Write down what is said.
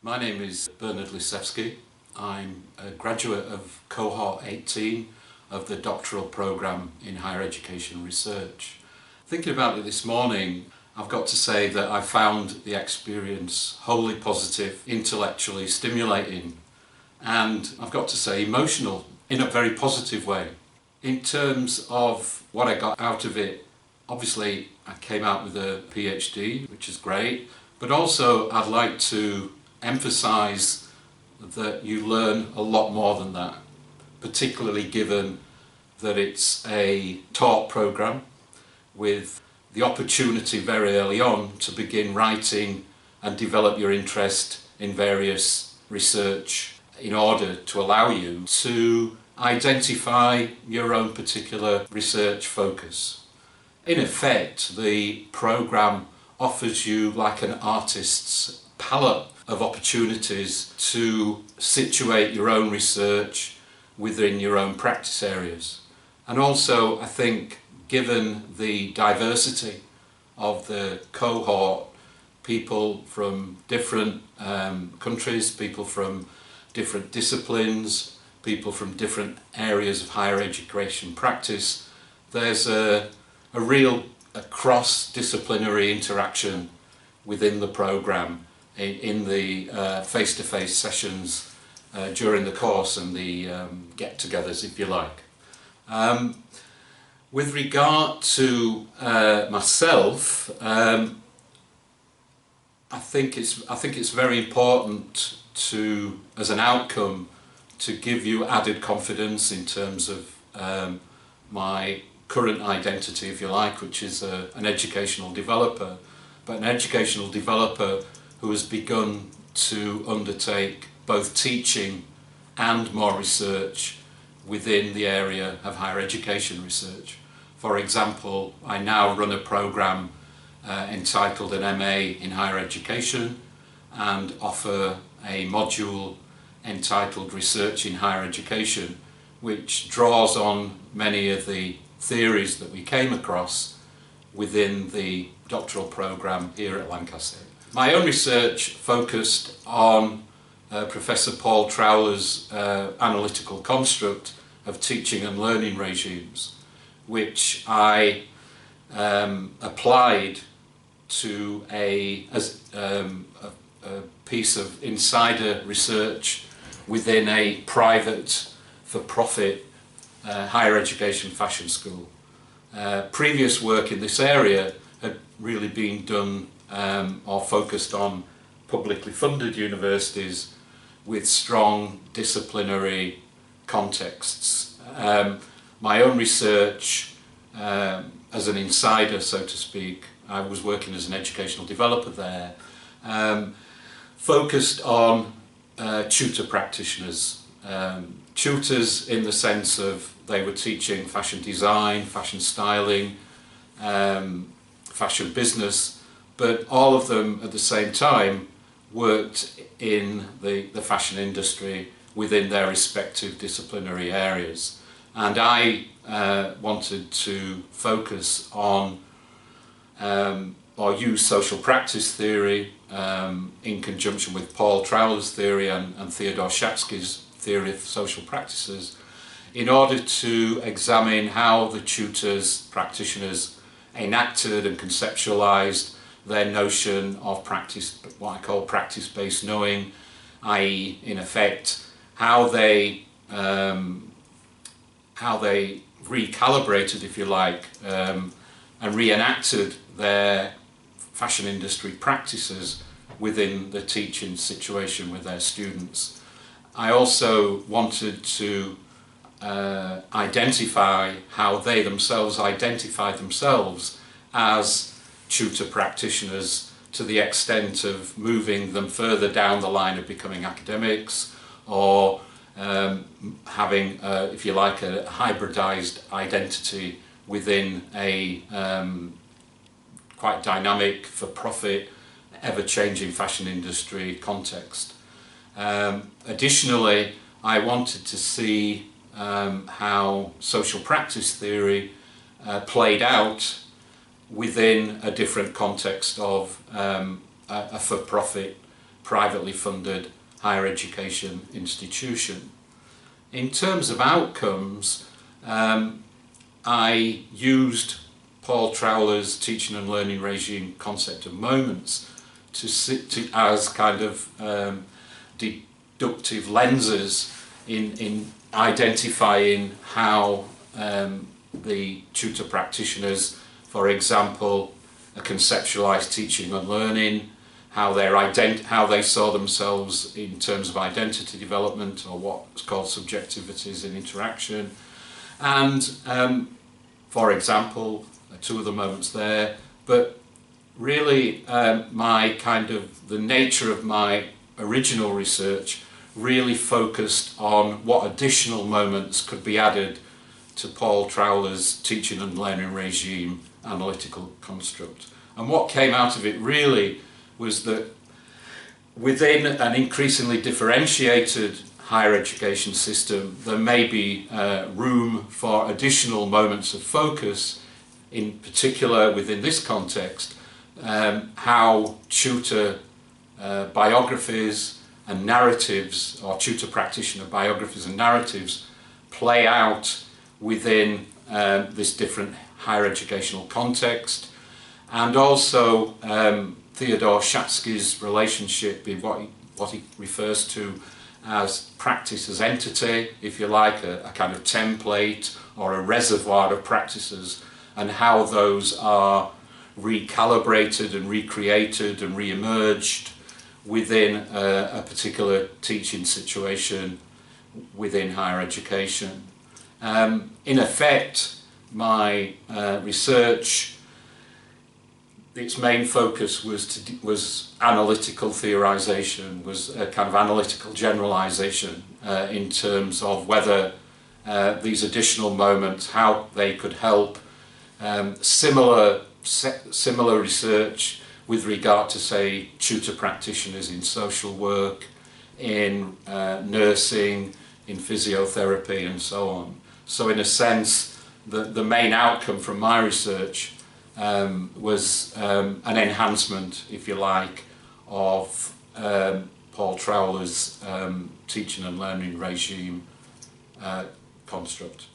My name is Bernard Lisewski. I'm a graduate of cohort 18 of the doctoral programme in higher education research. Thinking about it this morning, I've got to say that I found the experience wholly positive, intellectually stimulating, and I've got to say emotional in a very positive way. In terms of what I got out of it, obviously I came out with a PhD, which is great, but also I'd like to emphasise that you learn a lot more than that, particularly given that it's a taught programme with the opportunity very early on to begin writing and develop your interest in various research in order to allow you to identify your own particular research focus. In effect, the programme offers you like an artist's palette of opportunities to situate your own research within your own practice areas. And also, I think, given the diversity of the cohort, people from different countries, people from different disciplines, people from different areas of higher education practice, there's a real cross-disciplinary interaction within the programme in the face-to-face sessions during the course and the get-togethers, if you like. With regard to myself, I think it's very important to, as an outcome, to give you added confidence in terms of my current identity, if you like, which is an educational developer, but an educational developer who has begun to undertake both teaching and more research within the area of higher education research. For example, I now run a programme entitled an MA in Higher Education and offer a module entitled Research in Higher Education, which draws on many of the theories that we came across within the doctoral programme here at Lancaster. My own research focused on Professor Paul Trowler's analytical construct of teaching and learning regimes, which I applied to a piece of insider research within a private for-profit higher education fashion school. Previous work in this area had really been done or focused on publicly funded universities with strong disciplinary contexts. My own research, as an insider, so to speak, I was working as an educational developer there, focused on tutor-practitioners. Tutors in the sense of they were teaching fashion design, fashion styling, fashion business, but all of them at the same time worked in the fashion industry within their respective disciplinary areas. And I wanted to focus on or use social practice theory in conjunction with Paul Trowler's theory and Theodore Shatsky's theory of social practices in order to examine how the tutors, practitioners enacted and conceptualised their notion of practice, what I call practice-based knowing, i.e. in effect how they recalibrated, if you like, and reenacted their fashion industry practices within the teaching situation with their students. I also wanted to identify how they themselves identified themselves as tutor practitioners to the extent of moving them further down the line of becoming academics or having, if you like, a hybridized identity within a quite dynamic, for-profit, ever-changing fashion industry context. Additionally, I wanted to see how social practice theory played out within a different context of a for-profit privately funded higher education institution. In terms of outcomes, I used Paul Trowler's teaching and learning regime concept of moments as kind of deductive lenses in identifying how the tutor practitioners, for example, conceptualise teaching and learning, how they saw themselves in terms of identity development, or what's called subjectivities in interaction. And for example, two of the moments there, but really the nature of my original research really focused on what additional moments could be added to Paul Trowler's teaching and learning regime analytical construct. And what came out of it really was that within an increasingly differentiated higher education system, there may be room for additional moments of focus, in particular within this context, how tutor biographies and narratives, or tutor practitioner biographies and narratives, play out within this different higher educational context, and also Theodore Shatsky's relationship with what he refers to as practice as entity, if you like, a kind of template or a reservoir of practices, and how those are recalibrated and recreated and re-emerged within a particular teaching situation within higher education. In effect, my research, its main focus was analytical theorization, was a kind of analytical generalization in terms of whether these additional moments, how they could help similar research with regard to, say, tutor practitioners in social work, in nursing, in physiotherapy and so on. So in a sense, the main outcome from my research was an enhancement, if you like, of Paul Trowler's teaching and learning regime construct.